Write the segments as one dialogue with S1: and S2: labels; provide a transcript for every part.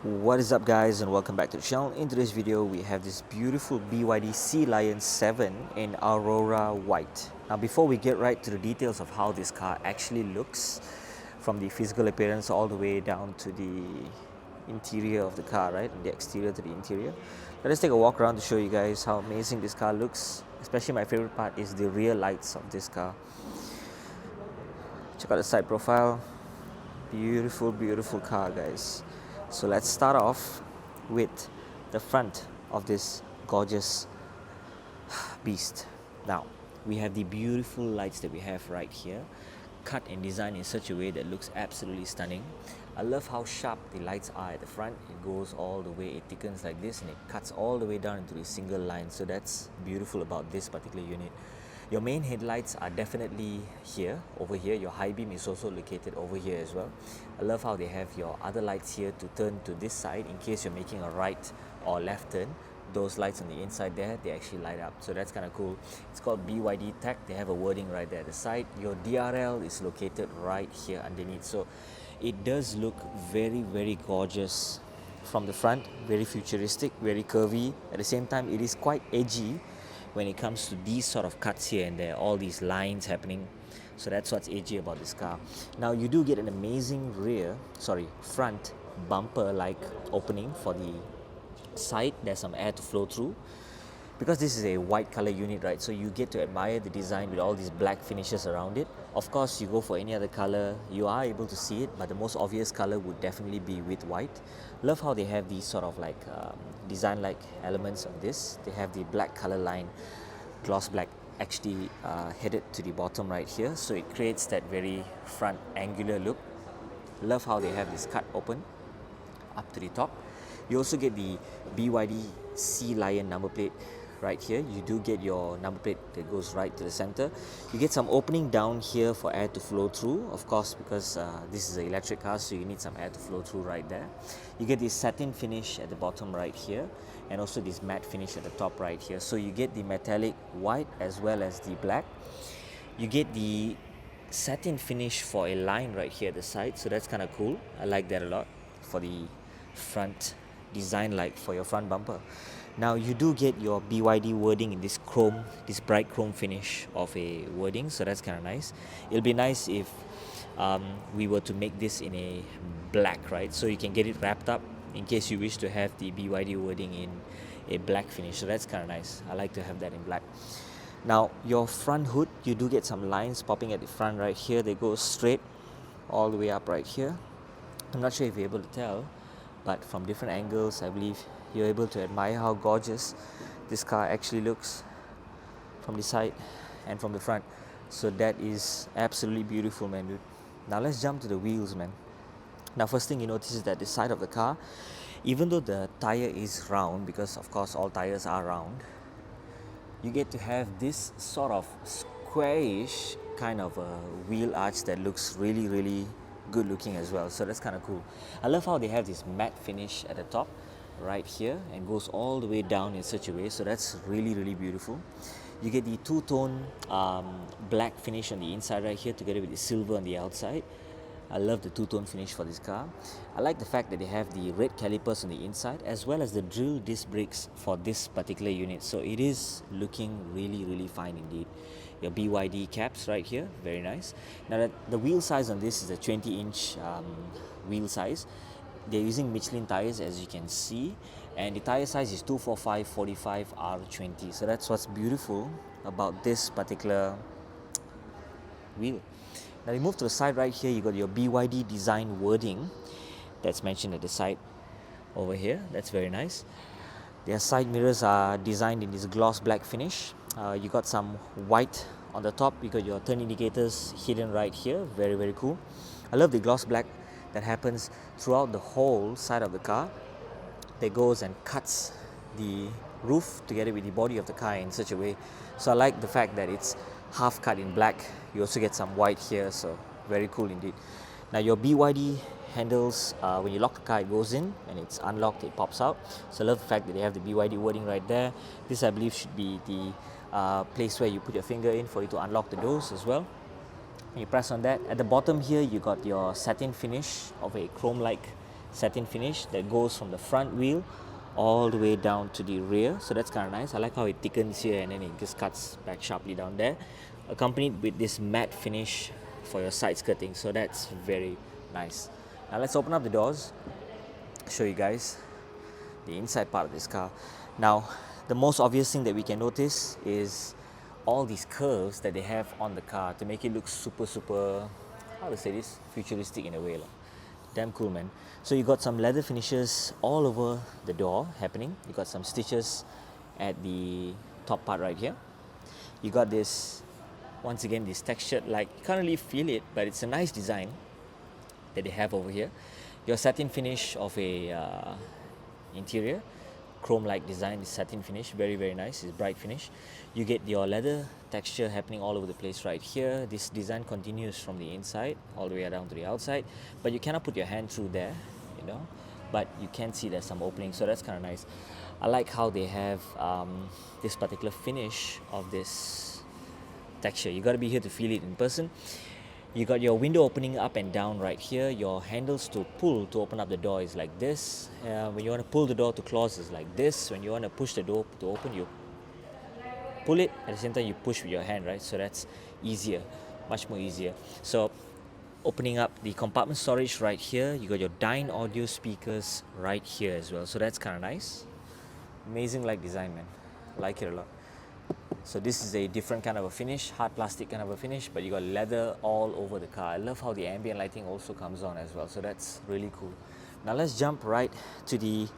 S1: What is up guys, and welcome back to the channel. In today's video we have this beautiful BYD Sealion 7 in Aurora white. Now before we get right to the details of how this car actually looks, from the physical appearance all the way down to the interior of the car, right, and the exterior to the interior, let us take a walk around to show you guys how amazing this car looks. Especially my favorite part is the rear lights of this car. Check out the side profile. Beautiful car, guys. So let's start off with the front of this gorgeous beast. Now we have the beautiful lights that we have right here, cut and designed in such a way that looks absolutely stunning. I love how sharp the lights are at the front. It goes all the way, it thickens like this, and it cuts all the way down into a single line. So that's beautiful about this particular unit. Your main headlights are definitely here, over here. Your high beam is also located over here as well. I love how they have your other lights here to turn to this side in case you're making a right or left turn. Those lights on the inside there, they actually light up, so that's kind of cool. It's called BYD Tech. They have a wording right there at the side. Your DRL is located right here underneath, so it does look very gorgeous from the front. Very futuristic, very curvy. At the same time, it is quite edgy when it comes to these sort of cuts here and there, all these lines happening. So that's what's edgy about this car. Now you do get an amazing front bumper like opening for the side. There's some air to flow through. Because this is a white color unit, right, so you get to admire the design with all these black finishes around it. Of course, you go for any other color, you are able to see it, but the most obvious color would definitely be with white. Love how they have these sort of like design like elements on this. They have the black color line, gloss black, actually headed to the bottom right here, so it creates that very front angular look. Love how they have this cut open up to the top. You also get the BYD Sealion number plate right here. You do get your number plate that goes right to the center. You get some opening down here for air to flow through, of course, because this is an electric car, so you need some air to flow through right there. You get this satin finish at the bottom right here, and also this matte finish at the top right here. So you get the metallic white as well as the black. You get the satin finish for a line right here at the side, so that's kind of cool. I like that a lot for the front design, like for your front bumper. Now you do get your BYD wording in this chrome, this bright chrome finish of a wording, so that's kind of nice. It'll be nice if we were to make this in a black, right, so you can get it wrapped up in case you wish to have the BYD wording in a black finish. So that's kind of nice. I like to have that in black. Now your front hood, you do get some lines popping at the front right here. They go straight all the way up right here. I'm not sure if you're able to tell, but from different angles, I believe you're able to admire how gorgeous this car actually looks from the side and from the front. So that is absolutely beautiful, man, dude. Now let's jump to the wheels, man. Now first thing you notice is that the side of the car, even though the tire is round, because of course all tires are round, you get to have this sort of squarish kind of a wheel arch that looks really good looking as well. So that's kind of cool. I love how they have this matte finish at the top right here and goes all the way down in such a way, so that's really beautiful. You get the two-tone black finish on the inside right here together with the silver on the outside. I love the two-tone finish for this car. I like the fact that they have the red calipers on the inside as well as the drill disc brakes for this particular unit, so it is looking really fine indeed. Your BYD caps right here, very nice. Now the wheel size on this is a 20-inch wheel size. They're using Michelin tires, as you can see, and the tire size is 245/45 R20. So that's what's beautiful about this particular wheel. Now you move to the side right here, you got your BYD design wording that's mentioned at the side over here. That's very nice. Their side mirrors are designed in this gloss black finish. You got some white on the top. You got your turn indicators hidden right here. Very cool. I love the gloss black that happens throughout the whole side of the car, that goes and cuts the roof together with the body of the car in such a way. So I like the fact that it's half cut in black. You also get some white here, so very cool indeed. Now your BYD handles, when you lock the car, it goes in, and it's unlocked, it pops out. So I love the fact that they have the BYD wording right there. This, I believe, should be the place where you put your finger in for you to unlock the doors as well. And you press on that. At the bottom here, you got your satin finish of a chrome-like satin finish that goes from the front wheel all the way down to the rear. So that's kind of nice. I like how it thickens here and then it just cuts back sharply down there, accompanied with this matte finish for your side skirting. So that's very nice. Now let's open up the doors, show you guys the inside part of this car. Now the most obvious thing that we can notice is all these curves that they have on the car to make it look super, how to say this, futuristic in a way lah. Damn cool, man. So you got some leather finishes all over the door happening. You got some stitches at the top part right here. You got this, once again, this textured, like, you can't really feel it, but it's a nice design that they have over here. Your satin finish of a interior, chrome-like design, this satin finish, very nice. It's bright finish. You get your leather texture happening all over the place right here. This design continues from the inside all the way down to the outside, but you cannot put your hand through there, you know, but you can see there's some opening, so that's kind of nice. I like how they have this particular finish of this texture. You got to be here to feel it in person. You got your window opening up and down right here. Your handles to pull to open up the door is like this. When you want to pull the door to close, is like this. When you want to push the door to open, you pull it. At the same time, you push with your hand, right? So that's easier, much more easier. So opening up the compartment storage right here. You got your Dyn audio speakers right here as well. So that's kind of nice. Amazing like design, man. I like it a lot. So this is a different kind of a finish, hard plastic kind of a finish, but you got leather all over the car. I love how the ambient lighting also comes on as well, so that's really cool. Now let's jump right to the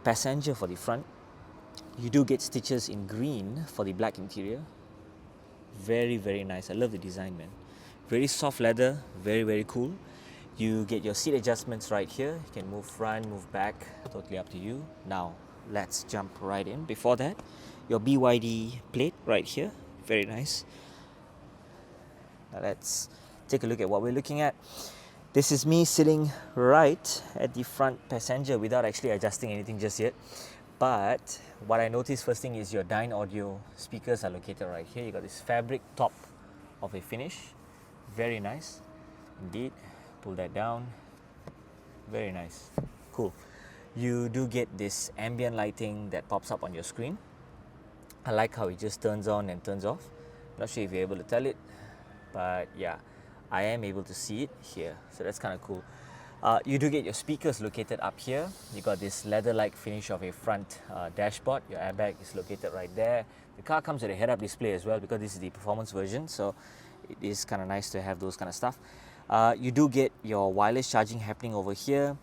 S1: passenger for the front. You do get stitches in green for the black interior. Very nice. I love the design, man. Very soft leather, very cool. You get your seat adjustments right here. You can move front, move back, totally up to you. Now let's jump right in. Before that, your BYD plate right here, very nice. Now let's take a look at what we're looking at. This is me sitting right at the front passenger without actually adjusting anything just yet. But what I noticed first thing is your Dyn audio speakers are located right here. You got this fabric top of a finish, very nice indeed. Pull that down, very nice, cool. You do get this ambient lighting that pops up on your screen. I like how it just turns on and turns off. Not sure if you're able to tell it, but yeah, I am able to see it here, so that's kind of cool. You do get your speakers located up here. You got this leather-like finish of a front dashboard. Your airbag is located right there. The car comes with a head-up display as well because this is the performance version, so it is kind of nice to have those kind of stuff. You do get your wireless charging happening over here.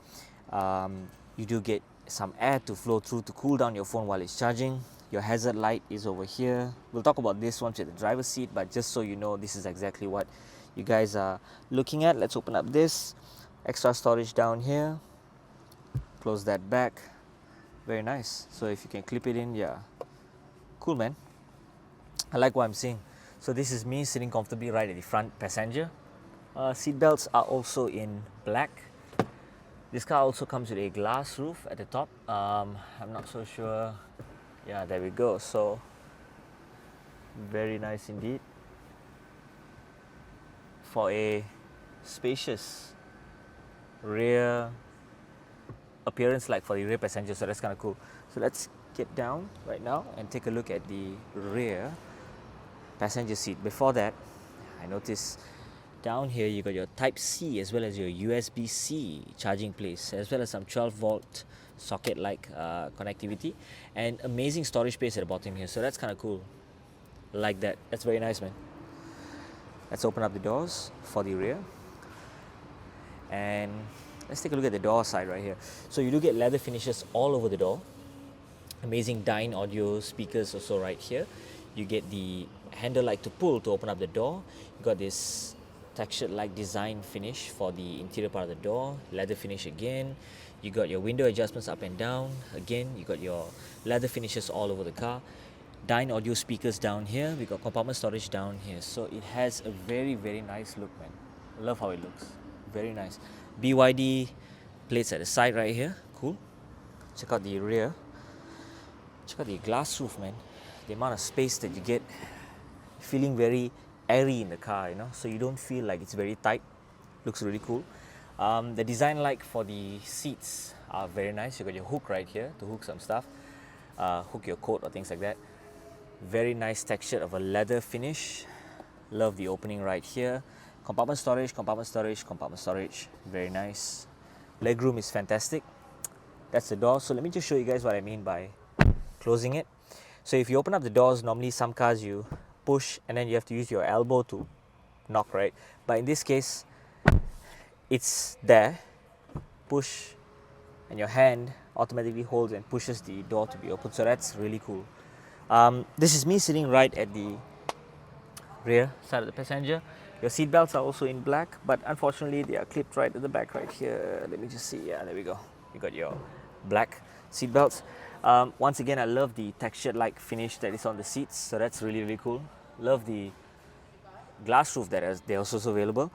S1: You do get some air to flow through to cool down your phone while it's charging. Your hazard light is over here. We'll talk about this once you're at the driver's seat, but just so you know, this is exactly what you guys are looking at. Let's open up this. Extra storage down here. Close that back. Very nice. So if you can clip it in, yeah. Cool, man. I like what I'm seeing. So this is me sitting comfortably right at the front passenger. Seat belts are also in black. This car also comes with a glass roof at the top. I'm not so sure. Yeah, there we go. So very nice indeed for a spacious rear appearance, like for the rear passenger. So that's kind of cool. So let's get down right now and take a look at the rear passenger seat. Before that, I noticed down here you got your Type-C as well as your USB-C charging place, as well as some 12-volt socket-like connectivity, and amazing storage space at the bottom here. So that's kind of cool. Like that. That's very nice, man. Let's open up the doors for the rear. And let's take a look at the door side right here. So you do get leather finishes all over the door. Amazing Dyn audio speakers also right here. You get the handle like to pull to open up the door. You got this textured like design finish for the interior part of the door. Leather finish again. You got your window adjustments up and down. Again, you got your leather finishes all over the car. Dyn audio speakers down here. We got compartment storage down here. So it has a very nice look, man. I love how it looks. Very nice. BYD plates at the side right here. Cool. Check out the rear. Check out the glass roof, man. The amount of space that you get. Feeling very airy in the car, you know. So you don't feel like it's very tight. Looks really cool. The design like for the seats are very nice. You got your hook right here to hook some stuff, hook your coat or things like that. Very nice texture of a leather finish. Love the opening right here. Compartment storage, compartment storage, compartment storage. Very nice. Legroom is fantastic. That's the door. So let me just show you guys what I mean by closing it. So if you open up the doors, normally some cars you push and then you have to use your elbow to knock, right? But in this case, it's there, push, and your hand automatically holds and pushes the door to be open. So that's really cool. This is me sitting right at the rear side of the passenger. Your seat belts are also in black, but unfortunately they are clipped right at the back right here. Let me just see. Yeah, there we go. You got your black seat belts. Once again, I love the textured like finish that is on the seats. So that's really, really cool. Love the glass roof that is they're also available.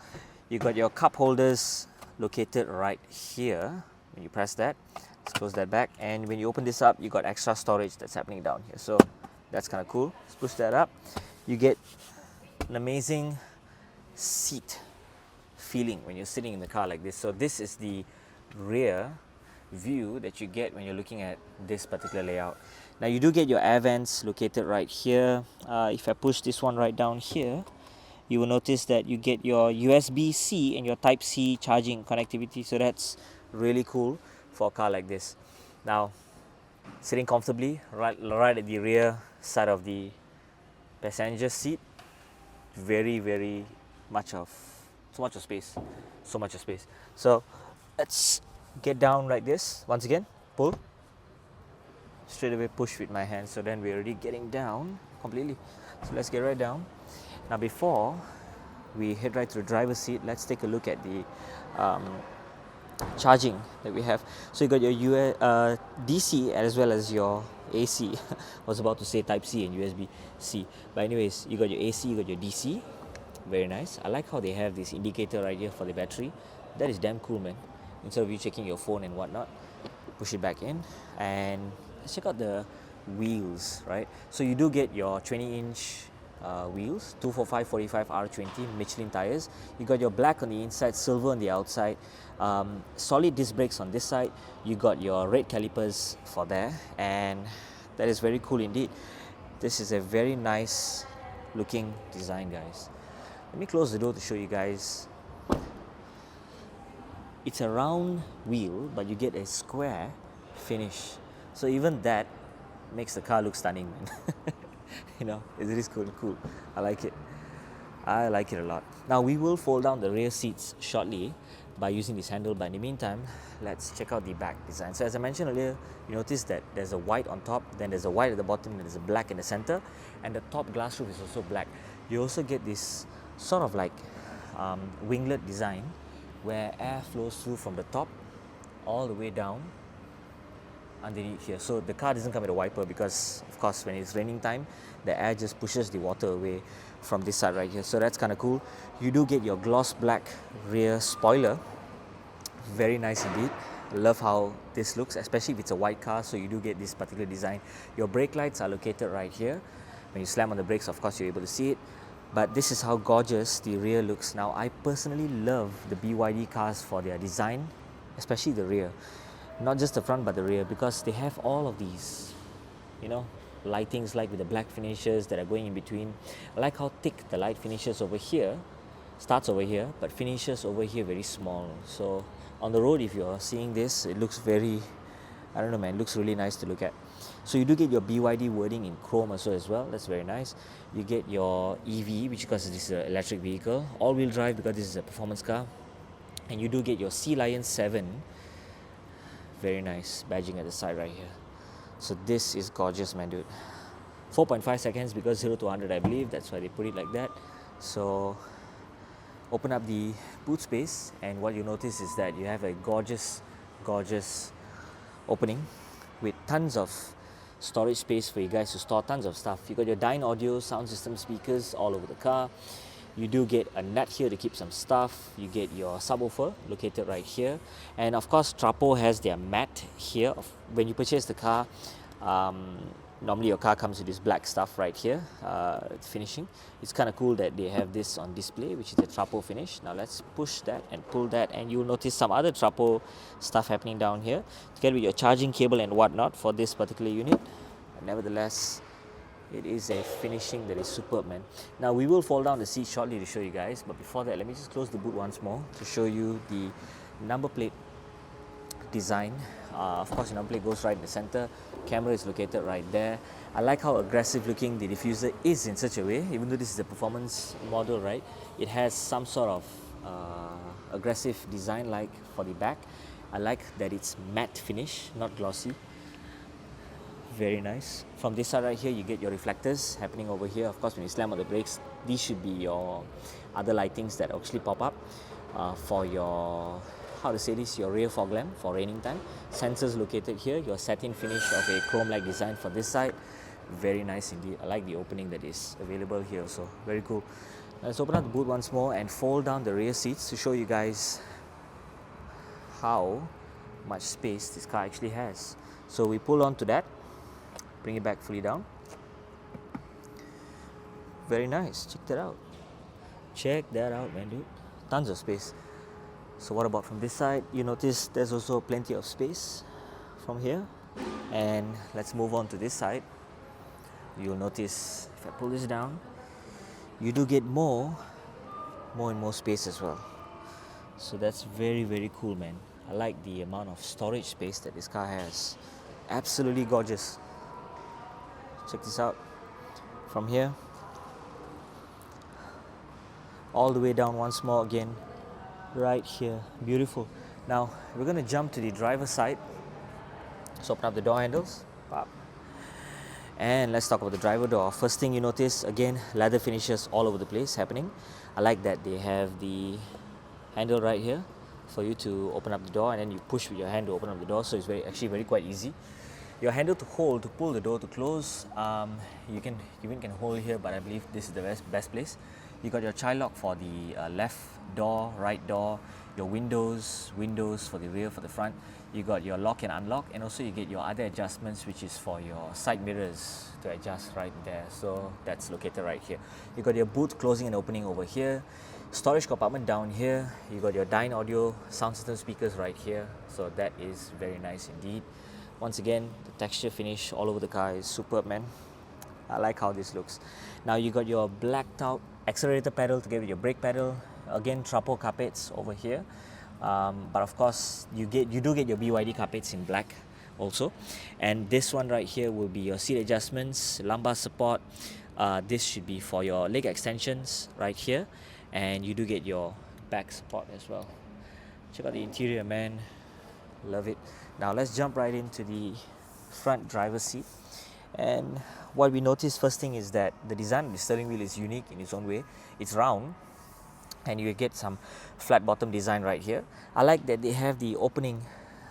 S1: You got your cup holders located right here. When you press that, let's close that back, and when you open this up, you got extra storage that's happening down here. So that's kind of cool. Let's push that up. You get an amazing seat feeling when you're sitting in the car like this. So this is the rear view that you get when you're looking at this particular layout. Now you do get your air vents located right here. If I push this one right down here, you will notice that you get your USB-C and your Type-C charging connectivity. So that's really cool for a car like this. Now, sitting comfortably right at the rear side of the passenger seat, very much of so much of space. So let's get down like this. Once again, pull, straight away push with my hand. So then we're already getting down completely. So let's get right down. Now before we head right to the driver's seat, let's take a look at the charging that we have. So you got your DC as well as your AC. I was about to say Type-C and USB-C, but anyways, you got your AC, you got your DC. Very nice. I like how they have this indicator right here for the battery. That is damn cool, man. Instead of you checking your phone and whatnot, push it back in, and let's check out the wheels, right? So you do get your 20-inch wheels, 245/45 R20 Michelin tires. You got your black on the inside, silver on the outside, solid disc brakes on this side. You got your red calipers for there, and that is very cool indeed. This is a very nice looking design, guys. Let me close the door to show you guys. It's a round wheel, but you get a square finish. So even that makes the car look stunning, man. You know, it is cool. I like it a lot. Now we will fold down the rear seats shortly by using this handle, but in the meantime, let's check out the back design. So as I mentioned earlier, you notice that there's a white on top, then there's a white at the bottom, then there's a black in the center, and the top glass roof is also black. You also get this sort of like winglet design where air flows through from the top all the way down underneath here. So the car doesn't come with a wiper because, of course, when it's raining time, the air just pushes the water away from this side right here. So that's kind of cool. You do get your gloss black rear spoiler. Very nice indeed. Love how this looks, especially if it's a white car. So you do get this particular design. Your brake lights are located right here. When you slam on the brakes, of course, you're able to see it. But this is how gorgeous the rear looks. Now, I personally love the BYD cars for their design, especially the rear. Not just the front, but the rear, because they have all of these, you know, lightings like with the black finishes that are going in between. I like how thick the light finishes over here, starts over here, but finishes over here very small. So on the road, if you're seeing this, it looks very, I don't know, man, it looks really nice to look at. So you do get your BYD wording in chrome also as well. That's very nice. You get your EV, which because this is an electric vehicle, all-wheel drive because this is a performance car, and you do get your Sealion 7. Very nice badging at the side right here. So this is gorgeous, man, dude. 4.5 seconds because 0 to 100, I believe. That's why they put it like that. So open up the boot space, and what you notice is that you have a gorgeous opening with tons of storage space for you guys to store tons of stuff. You got your Dyne audio sound system speakers all over the car. You do get a net here to keep some stuff. You get your subwoofer located right here, and of course Trapo has their mat here. When you purchase the car, Normally your car comes with this black stuff right here, finishing. It's kind of cool that they have this on display, which is the trapo finish. Now let's push that and pull that, and you'll notice some other trapo stuff happening down here, together with your charging cable and whatnot for this particular unit. But nevertheless, it is a finishing that is superb, man. Now we will fold down the seat shortly to show you guys, but before that, let me just close the boot once more to show you the number plate design. Of course, the number plate goes right in the center. Camera is located right there. I like how aggressive looking the diffuser is in such a way, even though this is a performance model, right? It has some sort of aggressive design like for the back. I like that it's matte finish, not glossy. Very nice. From this side right here, you get your reflectors happening over here. Of course, when you slam on the brakes, these should be your other lightings that actually pop up for your, how to say this, your rear fog lamp for raining time. Sensors located here, your satin finish of a chrome-like design for this side. Very nice indeed. I like the opening that is available here, so very cool. Let's open up the boot once more and fold down the rear seats to show you guys how much space this car actually has. So we pull on to that, bring it back fully down. Very nice. Check that out. Check that out, man, dude. Tons of space. So what about from this side? You notice there's also plenty of space from here. And let's move on to this side. You'll notice if I pull this down, you do get more and more space as well. So that's very, very cool, man. I like the amount of storage space that this car has. Absolutely gorgeous. Check this out. From here, all the way down once more again, right here. Beautiful. Now, we're going to jump to the driver's side. So open up the door handles. Pop. And let's talk about the driver door. First thing you notice, again, leather finishes all over the place happening. I like that they have the handle right here for you to open up the door, and then you push with your hand to open up the door, so it's actually very quite easy. Your handle to hold to pull the door to close, you even can hold here, but I believe this is the best place. You got your child lock for the left door, right door, your windows for the rear, for the front. You got your lock and unlock, and also you get your other adjustments, which is for your side mirrors to adjust right there. So that's located right here. You got your boot closing and opening over here. Storage compartment down here. You got your Dyne audio sound system speakers right here. So that is very nice indeed. Once again, the texture finish all over the car is superb, man. I like how this looks. Now you got your blacked out accelerator pedal together with your brake pedal. Again, trapo carpets over here. But of course, you do get your BYD carpets in black also. And this one right here will be your seat adjustments, lumbar support. This should be for your leg extensions right here. And you do get your back support as well. Check out the interior, man. Love it. Now let's jump right into the front driver's seat. And what we notice first thing is that the design of the steering wheel is unique in its own way. It's round, and you get some flat bottom design right here. I like that they have the opening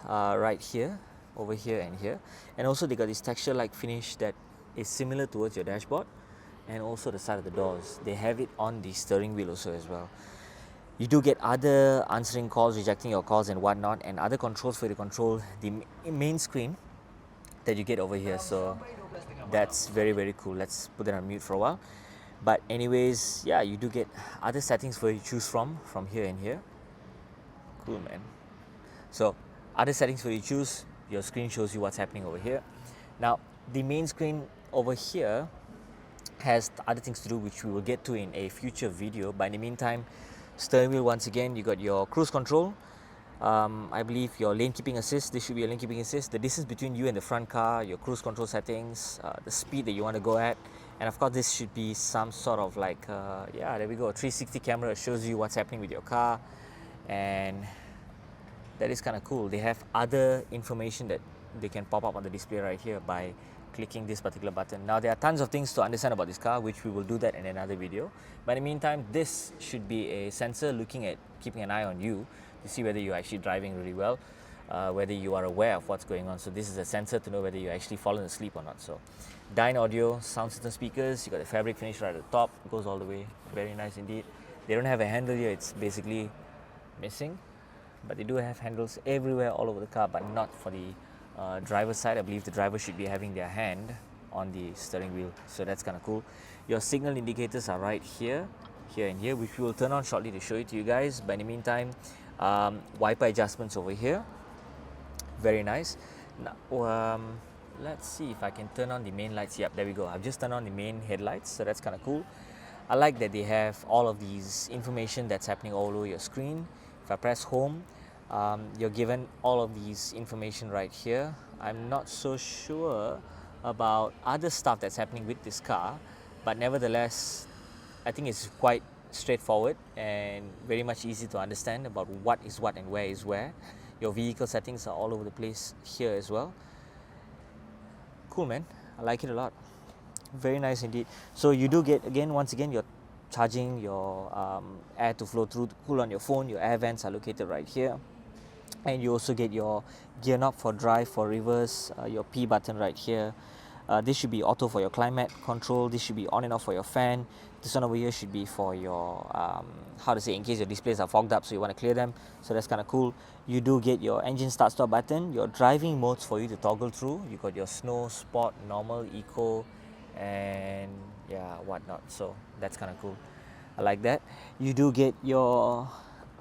S1: right here, over here and here, and also they got this texture like finish that is similar towards your dashboard, and also the side of the doors. They have it on the steering wheel also as well. You do get other answering calls, rejecting your calls and whatnot, and other controls for you to control the main screen that you get over here. So that's very, very cool. Let's put that on mute for a while. But anyways, yeah, you do get other settings for you to choose from here and here. Cool, man. So other settings for you to choose. Your screen shows you what's happening over here. Now the main screen over here has other things to do, which we will get to in a future video. But in the meantime, steering wheel, once again, you got your cruise control. I believe your lane keeping assist. This should be a lane keeping assist. The distance between you and the front car, your cruise control settings, the speed that you want to go at, and of course this should be some sort of like yeah, there we go, 360 camera shows you what's happening with your car, and that is kind of cool. They have other information that they can pop up on the display right here by clicking this particular button. Now there are tons of things to understand about this car, which we will do that in another video. But in the meantime, this should be a sensor looking at, keeping an eye on you to see whether you're actually driving really well, whether you are aware of what's going on. So this is a sensor to know whether you're actually fallen asleep or not. So Dyne audio sound system speakers, you got the fabric finish right at the top, goes all the way, very nice indeed. They don't have a handle here, it's basically missing, but they do have handles everywhere all over the car, but not for the driver's side. I believe the driver should be having their hand on the steering wheel, so that's kind of cool. Your signal indicators are right here, here and here, which we will turn on shortly to show it to you guys. But in the meantime, wiper adjustments over here, very nice. Now, let's see if I can turn on the main lights. Yep, there we go. I've just turned on the main headlights, so that's kind of cool. I like that they have all of these information that's happening all over your screen. If I press home, you're given all of these information right here. I'm not so sure about other stuff that's happening with this car, but nevertheless, I think it's quite straightforward and very much easy to understand about what is what and where is where. Your vehicle settings are all over the place here as well. Cool, man. I like it a lot. Very nice indeed. So you do get, again, once again, you're charging your air to flow through to cool on your phone. Your air vents are located right here. And you also get your gear knob for drive, for reverse, your P button right here. This should be auto for your climate control. This should be on and off for your fan. This one over here should be for your, how to say, in case your displays are fogged up, so you want to clear them. So that's kind of cool. You do get your engine start stop button, your driving modes for you to toggle through. You got your snow, sport, normal, eco, and yeah, whatnot. So that's kind of cool. I like that. You do get your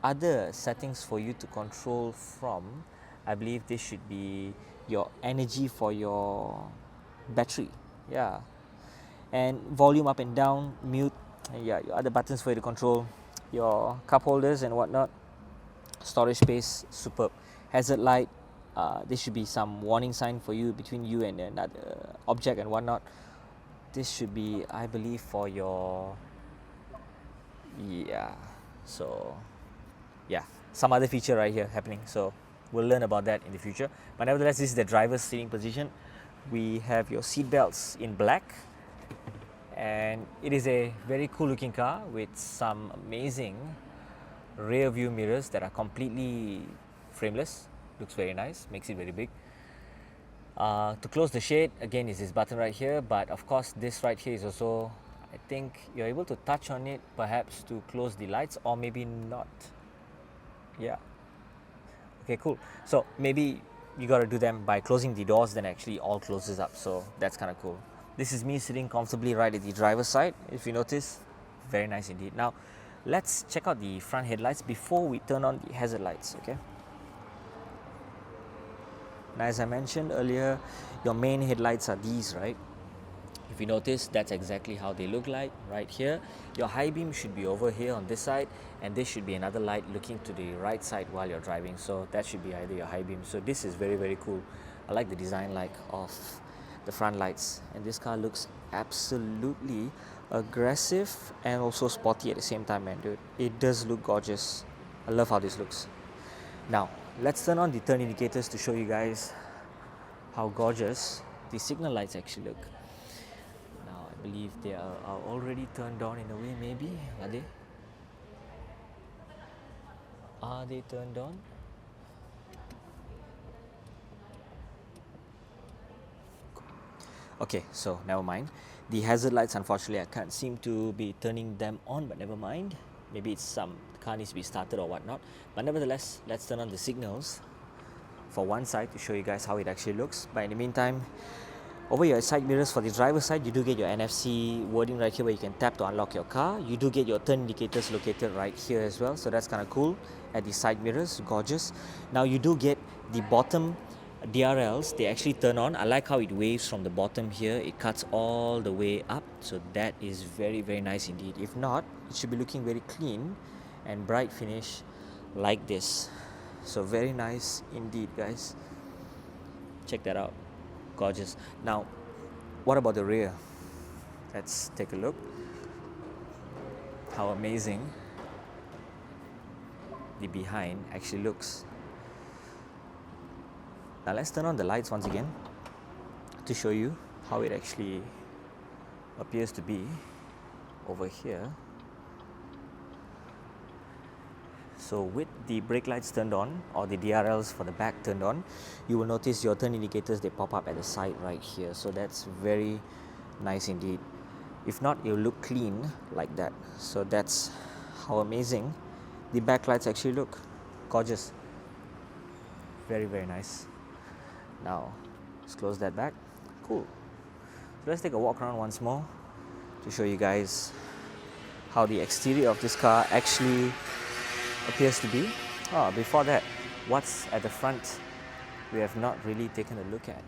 S1: other settings for you to control from. I believe this should be your energy for your battery, yeah, and volume up and down, mute, and yeah, your other buttons for you to control your cup holders and whatnot. Storage space, superb. Hazard light, this should be some warning sign for you between you and another object and whatnot. This should be, I believe, for your, yeah, so yeah, some other feature right here happening, so we'll learn about that in the future. But nevertheless, this is the driver's seating position. We have your seat belts in black, and it is a very cool looking car with some amazing rear view mirrors that are completely frameless. Looks very nice, makes it very big. To close the shade, again, is this button right here, but of course this right here is also, I think you're able to touch on it perhaps to close the lights, or maybe not. Yeah, okay, cool. So maybe you got to do them by closing the doors, then actually all closes up, so that's kind of cool. This is me sitting comfortably right at the driver's side, if you notice. Very nice indeed. Now let's check out the front headlights before we turn on the hazard lights. Okay, now as I mentioned earlier, your main headlights are these, right? If you notice, that's exactly how they look like right here. Your high beam should be over here on this side, and this should be another light looking to the right side while you're driving, so that should be either your high beam. So this is very, very cool. I like the design of the front lights, and this car looks absolutely aggressive and also sporty at the same time, man, dude. It does look gorgeous. I love how this looks. Now let's turn on the turn indicators to show you guys how gorgeous the signal lights actually look. I believe they are already turned on in a way, maybe. Are they? Are they turned on? Okay, so never mind. The hazard lights, unfortunately, I can't seem to be turning them on, but never mind. Maybe it's the car needs to be started or whatnot. But nevertheless, let's turn on the signals for one side to show you guys how it actually looks. But in the meantime, over your side mirrors for the driver's side, you do get your NFC wording right here where you can tap to unlock your car. You do get your turn indicators located right here as well, so that's kind of cool. At the side mirrors, gorgeous. Now you do get the bottom DRLs, they actually turn on. I like how it waves from the bottom here. It cuts all the way up, so that is very, very nice indeed. If not, it should be looking very clean and bright finish like this. So very nice indeed, guys. Check that out. Gorgeous. Now, what about the rear? Let's take a look. How amazing the behind actually looks. Now let's turn on the lights once again to show you how it actually appears to be over here. So with the brake lights turned on, or the DRLs for the back turned on, you will notice your turn indicators, they pop up at the side right here. So that's very nice indeed. If not, it will look clean like that. So that's how amazing the back lights actually look. Gorgeous. Very, very nice. Now let's close that back. Cool. So let's take a walk around once more to show you guys how the exterior of this car actually appears to be. Oh, before that, what's at the front we have not really taken a look at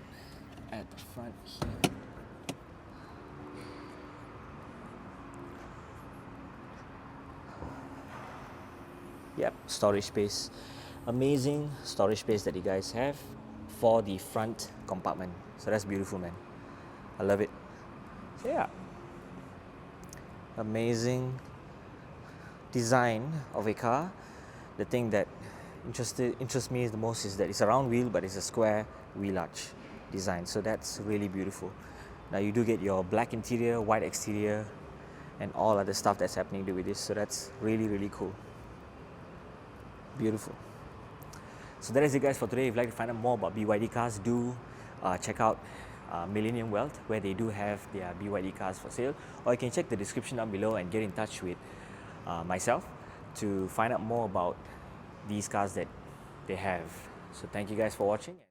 S1: the front here. Yep, storage space. Amazing storage space that you guys have for the front compartment. So that's beautiful, man. I love it. So yeah, amazing design of a car. The thing that interests me the most is that it's a round wheel, but it's a square wheel arch design. So that's really beautiful. Now you do get your black interior, white exterior, and all other stuff that's happening with this. So that's really, really cool. Beautiful. So that is it, guys, for today. If you'd like to find out more about BYD cars, do check out Millennium Wealth, where they do have their BYD cars for sale, or you can check the description down below and get in touch with myself to find out more about these cars that they have. So thank you guys for watching.